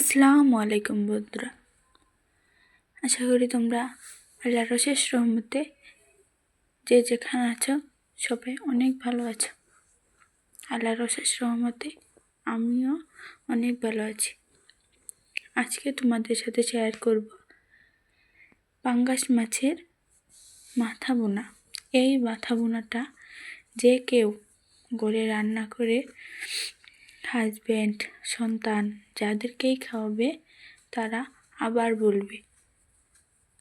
আসসালামু আলাইকুম বন্ধুরা, আশা করি তোমরা আল্লাহর অশেষ রহমতে যে যেখানে আছো সবাই অনেক ভালো আছো। আল্লাহর অশেষ রহমতে আমিও অনেক ভালো আছি। আজকে তোমাদের সাথে শেয়ার করব পাঙ্গাস মাছের মাথা বোনা। এই মাথা বোনাটা যে কেউ ঘরে রান্না করে হাজব্যান্ড, সন্তান যাদেরকেই খাওয়াবে তারা আবার বলবে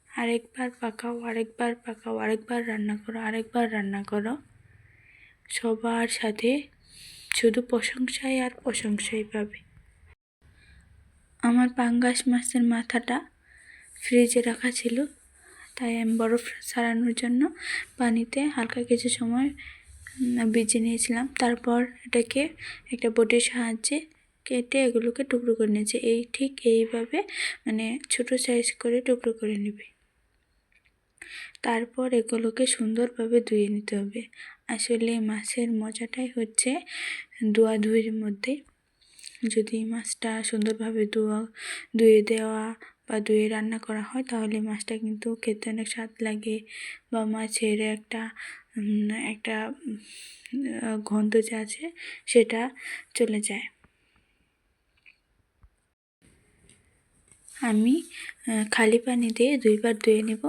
আরেকবার পাকাও, আরেকবার পাকাও, আরেকবার রান্না করো, আরেকবার রান্না করো। সবার সাথে শুধু প্রশংসাই আর প্রশংসাই পাবে। আমার পাঙ্গাস মাছের মাথাটা ফ্রিজে রাখা ছিল, তাই আমি বরফ ছাড়ানোর জন্য পানিতে হালকা কিছু সময় ভিজিয়ে নিয়েছিলাম। তারপর এটাকে একটা বটির সাহায্যে কেটে এগুলোকে টুকরো করে নিয়েছি। ঠিক এইভাবে ছোট সাইজ করে টুকরো করে নেবে। তারপর এগুলোকে সুন্দরভাবে ধুয়ে নিতে হবে। আসলে মাছের মজাটাই হচ্ছে ধোয়াধুয়ির মধ্যে। যদি মাছটা সুন্দরভাবে ধুয়ে দেওয়া বা ধুয়ে রান্না করা হয় তাহলে মাছটা কিন্তু খেতে অনেক স্বাদ লাগে, বা মাছের একটা গন্ধ যে আছে সেটা চলে যায়। আমি খালি পানি দিয়ে 2 বার ধুয়ে নেব।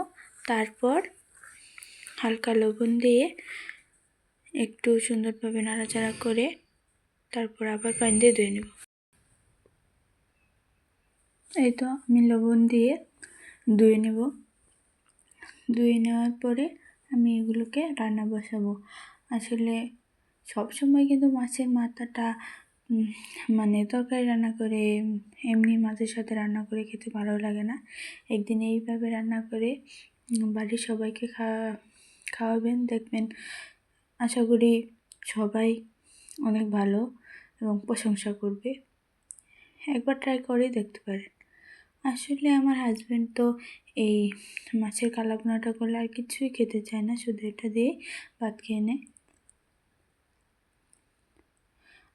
তারপর হালকা লবণ দিয়ে একটু সুন্দরভাবে নাড়াচাড়া করে তারপর আবার পানি দিয়ে ধুয়ে নেব। এই তো আমি লবণ দিয়ে ধুয়ে নেব। ধুয়ে নেওয়ার পরে আমি এগুলোকে রান্না বসাবো। আসলে সবসময় কিন্তু মাছের মাথাটা তরকারি রান্না করে এমনি মাছের সাথে রান্না করে খেতে ভালো লাগে না। একদিন এইভাবে রান্না করে বাড়ির সবাইকে খাওয়াবেন, দেখবেন আশা করি সবাই অনেক ভালো এবং প্রশংসা করবে। একবার ট্রাই করেই দেখতে পারেন। আসলে আমার হাজব্যান্ড তো এই মাছের কালাভুনাটা করলে আর কিছুই খেতে চায় না, শুধু এটা দিয়ে ভাত খেয়ে নেয়।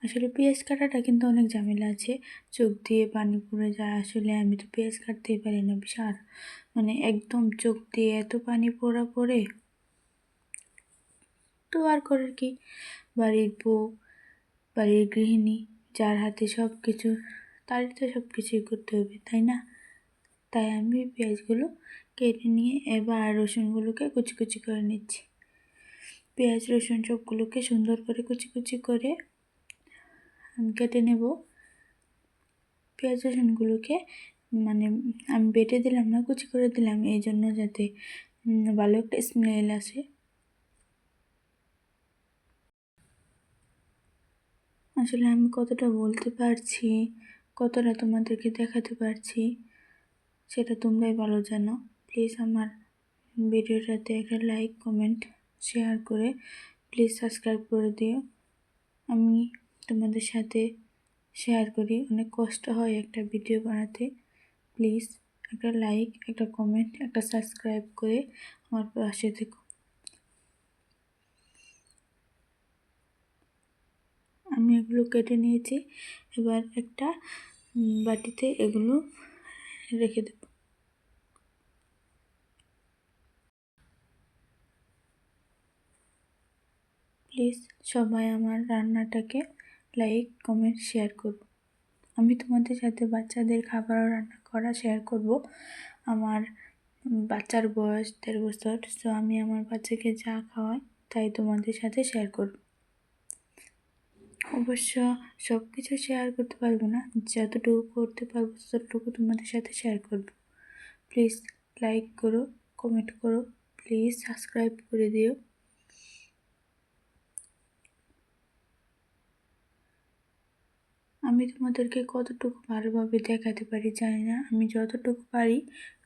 আসলে পেঁয়াজ কাটাটা কিন্তু অনেক ঝামেলা আছে, চোখ দিয়ে পানি পড়ে যায়। আসলে আমি তো পেঁয়াজ কাটতেই পারি না, বিশাল একদম চোখ দিয়ে এত পানি পড়ে। তো আর করার কি, বাড়ির বউ, বাড়ির গৃহিণী, যার হাতে সব কিছু, তারই তো সব কিছুই করতে হবে, তাই না? তাই আমি পেঁয়াজগুলো কেটে নিয়ে এবার রসুনগুলোকে কুচি কুচি করে নিচ্ছি। পেঁয়াজ রসুন সবগুলোকে সুন্দর করে কুচি কুচি করে আমি কেটে নেব। পেঁয়াজ রসুনগুলোকে আমি বেটে দিলাম না, কুচি করে দিলাম, এই জন্য যাতে ভালো একটা স্মেল আসে। আসলে আমি কতটা বলতে পারছি, কতটা তোমাদেরকে দেখাতে পারছি সেটা তোমরাই ভালো জানো। প্লিজ আমার ভিডিওটাতে একটা লাইক, কমেন্ট, শেয়ার করে প্লিজ সাবস্ক্রাইব করে দিও। আমি তোমাদের সাথে শেয়ার করি, অনেক কষ্ট হয় একটা ভিডিও বানাতে। প্লিজ একটা লাইক, একটা কমেন্ট, একটা সাবস্ক্রাইব করে আমার পাশে থেকো। আমি এগুলো কেটে নিয়েছি, এবার একটা বাটিতে এগুলো রেখে দেব। প্লিজ সবাই আমার রান্নাটাকে লাইক, কমেন্ট, শেয়ার করো। আমি তোমাদের সাথে বাচ্চাদের খাবারও রান্না করা শেয়ার করব। আমার বাচ্চার বয়স 1.5 বছর, তো আমি আমার বাচ্চাকে যা খাওয়াই তাই তোমাদের সাথে শেয়ার করব। অবশ্য সব কিছু শেয়ার করতে পারবো না, যতটুকু করতে পারবো ততটুকু তোমাদের সাথে শেয়ার করব। প্লিজ লাইক করো, কমেন্ট করো, প্লিজ সাবস্ক্রাইব করে দিও। আমি তোমাদেরকে কতটুকু ভালোভাবে দেখাতে পারি জানি না, আমি যতটুকু পারি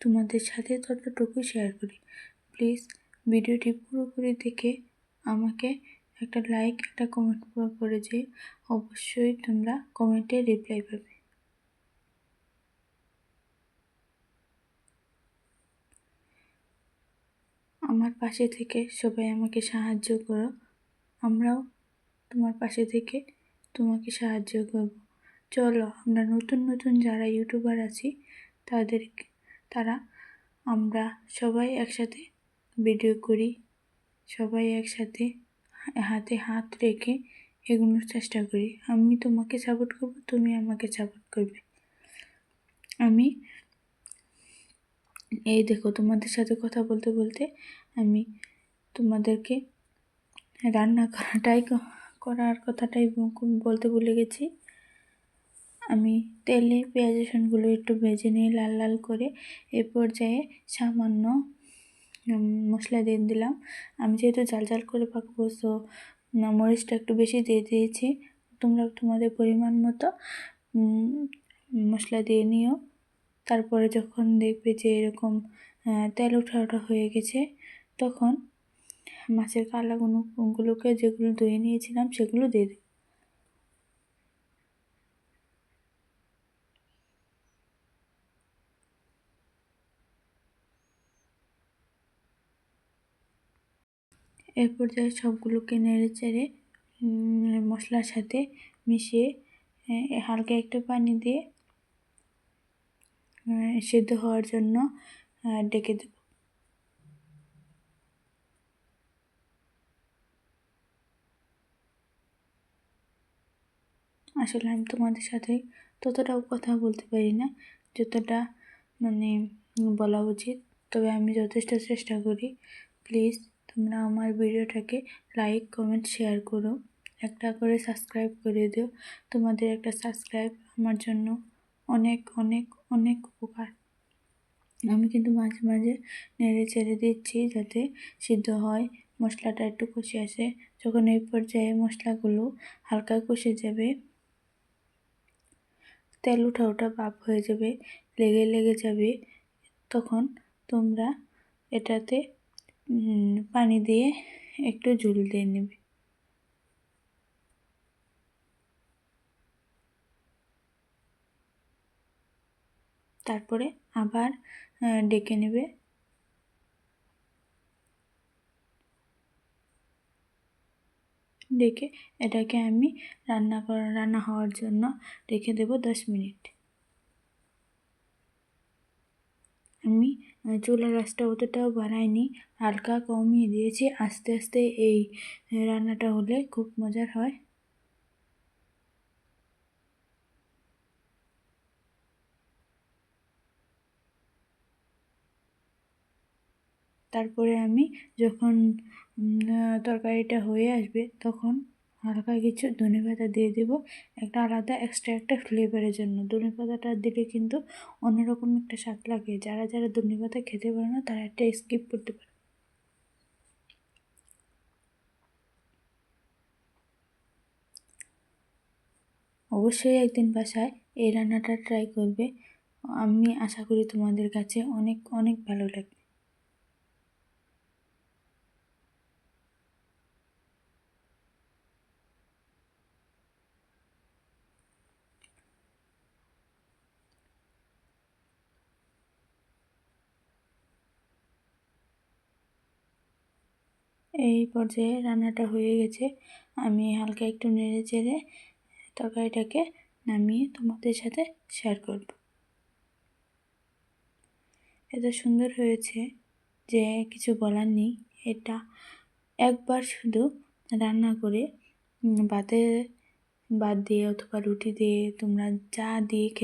তোমাদের সাথে ততটুকু শেয়ার করি। প্লিজ ভিডিওটি পুরোপুরি দেখে আমাকে একটা লাইক, একটা কমেন্ট করে যে অবশ্যই তোমরা কমেন্টে রিপ্লাই পাবে। আমার পাশে থেকে সবাই আমাকে সাহায্য করো, আমরাও তোমার পাশে থেকে তোমাকে সাহায্য করব। চলো আমরা নতুন নতুন যারা ইউটিউবার আছি আমরা সবাই একসাথে ভিডিও করি, সবাই একসাথে হাতে হাত রেখে এগোনোর চেষ্টা করি। আমি তোমাকে সাপোর্ট করবো, তুমি আমাকে সাপোর্ট করবে। আমি এই দেখো তোমাদের সাথে কথা বলতে বলতে আমি তোমাদেরকে রান্না করার কথাটাই বলতে ভুলে গেছি। আমি তেলে পেঁয়াজ রসুনগুলো একটু ভেজে নিয়ে লাল লাল করে এ পর্যায়ে সামান্য মশলা দিয়ে দিলাম। আমি যেহেতু ঝাল ঝাল করে পাকবো, তো মরিচটা একটু বেশি দিয়ে দিয়েছি। তোমরা তোমাদের পরিমাণ মতো মশলা দিয়ে নিও। তারপরে যখন দেখবে যে এরকম তেল ওঠা ওঠা হয়ে গেছে, তখন মাছের কালাগুলোকে যেগুলো ধুয়ে নিয়েছিলাম সেগুলো দিয়ে দিই। এর পর্যায়ে সবগুলোকে নেড়ে চেড়ে মশলার সাথে মিশিয়ে হালকা একটু পানি দিয়ে সেদ্ধ হওয়ার জন্য ডেকে দেব। আসলে আমি তোমাদের সাথে ততটাও কথা বলতে পারি না যতটা মানে বলা উচিত, তবে আমি যথেষ্ট চেষ্টা করি। প্লিজ তোমরা আমার ভিডিওটাকে লাইক কমেন্ট শেয়ার করো, একটা করে সাবস্ক্রাইব করে দিও। তোমাদের একটা সাবস্ক্রাইব আমার জন্য অনেক অনেক অনেক উপকার। আমি কিন্তু মাঝে মাঝে নেড়ে চেড়ে দিচ্ছি যাতে সিদ্ধ হয়, মশলাটা একটু কষে আসে। যখন এই পর্যায়ে মশলাগুলো হালকা কষে যাবে, তেল ওঠা ভাব হয়ে যাবে, লেগে যাবে, তখন তোমরা এটাতে পানি দিয়ে একটু ঝোল দিয়ে নেবে। তারপরে আবার ডেকে নেবে। ডেকে এটাকে আমি রান্না হওয়ার জন্য রেখে দেব 10 মিনিট। আমি চুলার আঁচটা অতটাও বাড়াইনি, হালকা কমিয়ে দিয়েছি। আস্তে আস্তে এই রান্নাটা হলে খুব মজার হয়। তারপরে আমি যখন তরকারিটা হয়ে আসবে, তখন হালকা কিছু ধনেপাতা দিয়ে দেব, একটা আলাদা এক্সট্রা একটা ফ্লেভারের জন্য। ধনেপাতাটা দিলে কিন্তু অন্যরকম একটা স্বাদ লাগে। যারা যারা ধনেপাতা খেতে পারে না তারা একটা স্কিপ করতে পারে। অবশ্যই একদিন বাসায় এই রান্নাটা ট্রাই করবে। আমি আশা করি তোমাদের কাছে অনেক অনেক ভালো লাগবে। এই পর্যায়ে রান্নাটা হয়ে গেছে। আমি হালকা একটু নেড়ে চেড়ে তরকারিটাকে নামিয়ে তোমাদের সাথে শেয়ার করব। এত সুন্দর হয়েছে যে কিছু বলার নেই। এটা একবার শুধু রান্না করে ভাত দিয়ে অথবা রুটি দিয়ে তোমরা যা দিয়ে খেতে